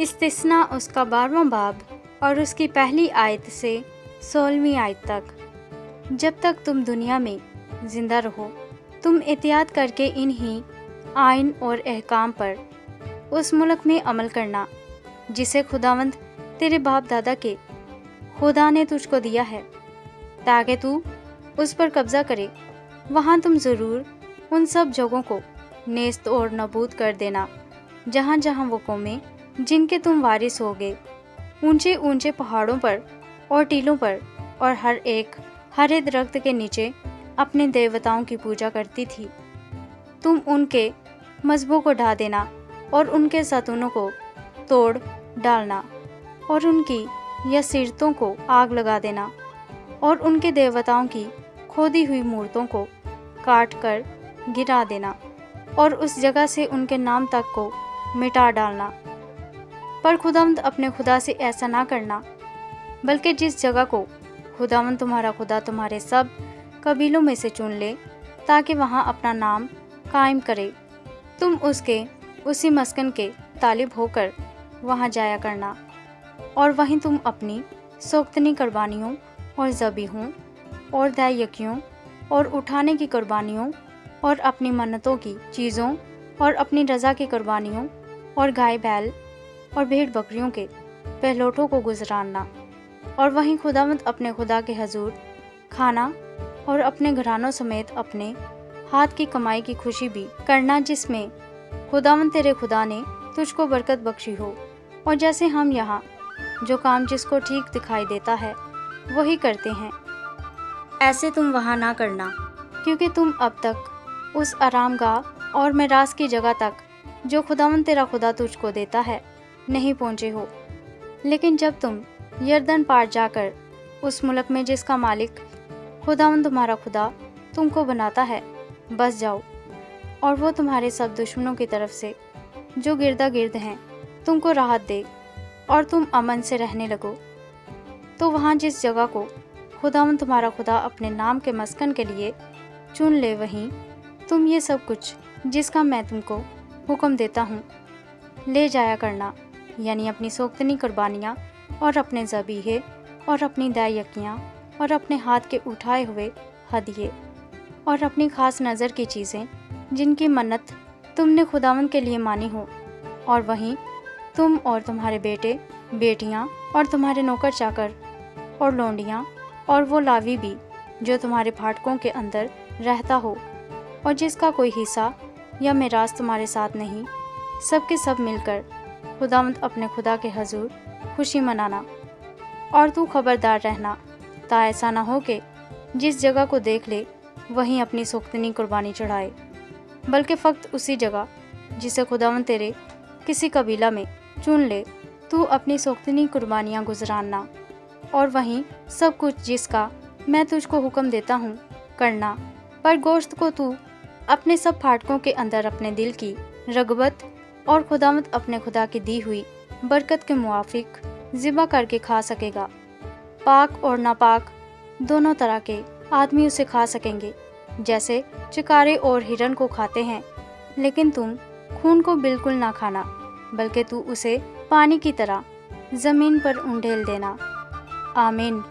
इस्तिस्ना उसका 12वां बाब और उसकी पहली आयत से 16वीं आयत तक। जब तक तुम दुनिया में जिंदा रहो, तुम एहतियात करके इन्हीं आइन और अहकाम पर उस मुल्क में अमल करना जिसे खुदावंद तेरे बाप दादा के खुदा ने तुझको दिया है, ताकि तू उस पर कब्जा करे। वहाँ तुम ज़रूर उन सब जगहों को नेस्त और नबूद कर देना जहाँ जहाँ वो कौमें जिनके तुम वारिस होगे ऊंचे ऊंचे पहाड़ों पर और टीलों पर और हर एक हरे दरख्त के नीचे अपने देवताओं की पूजा करती थी। तुम उनके मजबों को ढा देना और उनके सतूनों को तोड़ डालना और उनकी यसीरतों को आग लगा देना और उनके देवताओं की खोदी हुई मूर्तों को काट कर गिरा देना और उस जगह से उनके नाम तक को मिटा डालना। पर खुदावंद अपने खुदा से ऐसा ना करना, बल्कि जिस जगह को खुदावंद तुम्हारा खुदा तुम्हारे सब कबीलों में से चुन ले ताकि वहाँ अपना नाम कायम करे, तुम उसके उसी मस्कन के तालिब होकर वहाँ जाया करना और वहीं तुम अपनी सोख्तनी कुर्बानियों और ज़बीहों और दैयकियों और उठाने की कुर्बानियों और अपनी मन्नतों की चीज़ों और अपनी रज़ा की कुर्बानियों और गाय बैल और भेड़ बकरियों के पहलोठों को गुजराना और वहीं खुदावंद अपने खुदा के हजूर खाना और अपने घरानों समेत अपने हाथ की कमाई की खुशी भी करना, जिसमें खुदावंद तेरे खुदा ने तुझको बरकत बख्शी हो। और जैसे हम यहाँ जो काम जिसको ठीक दिखाई देता है वही करते हैं, ऐसे तुम वहाँ ना करना, क्योंकि तुम अब तक उस आरामगाह और मिरास की जगह तक जो खुदावंद तेरा खुदा तुझको देता है नहीं पहुँचे हो। लेकिन जब तुम यरदन पार जाकर उस मुल्क में जिसका मालिक खुदावंद तुम्हारा खुदा तुमको बनाता है बस जाओ, और वो तुम्हारे सब दुश्मनों की तरफ से जो गिरदा गिर्द हैं तुमको राहत दे और तुम अमन से रहने लगो, तो वहाँ जिस जगह को खुदावंद तुम्हारा खुदा अपने नाम के मस्कन के लिए चुन ले, वहीं तुम ये सब कुछ जिसका मैं तुमको हुक्म देता हूँ ले जाया करना, यानी अपनी सोख्तनी कुर्बानियाँ और अपने ज़बीहे और अपनी दैयकियाँ और अपने हाथ के उठाए हुए हदिये और अपनी खास नज़र की चीज़ें जिनकी मन्नत तुमने खुदावंद के लिए मानी हो। और वहीं तुम और तुम्हारे बेटे बेटियाँ और तुम्हारे नौकर चाकर और लोंडियाँ और वो लावी भी जो तुम्हारे फाटकों के अंदर रहता हो और जिसका कोई हिस्सा या मिरास तुम्हारे साथ नहीं, सब के सब मिलकर खुदावंद अपने खुदा के हजूर खुशी मनाना। और तू खबरदार रहना, ता ऐसा ना हो कि जिस जगह को देख ले वहीं अपनी सोख्तनी कुर्बानी चढ़ाए, बल्कि फ़क्त उसी जगह जिसे खुदावंद तेरे किसी कबीला में चुन ले तू अपनी सोख्तनी कुर्बानियाँ गुजराना और वहीं सब कुछ जिसका मैं तुझको हुक्म देता हूँ करना। पर गोश्त को तू अपने सब फाटकों के अंदर अपने दिल की रगबत और खुदावंद अपने खुदा की दी हुई बरकत के मुआफिक ज़िबा करके खा सकेगा। पाक और नापाक दोनों तरह के आदमी उसे खा सकेंगे, जैसे चिकारे और हिरन को खाते हैं, लेकिन तुम खून को बिल्कुल ना खाना, बल्कि तू उसे पानी की तरह ज़मीन पर उंडेल देना। आमीन।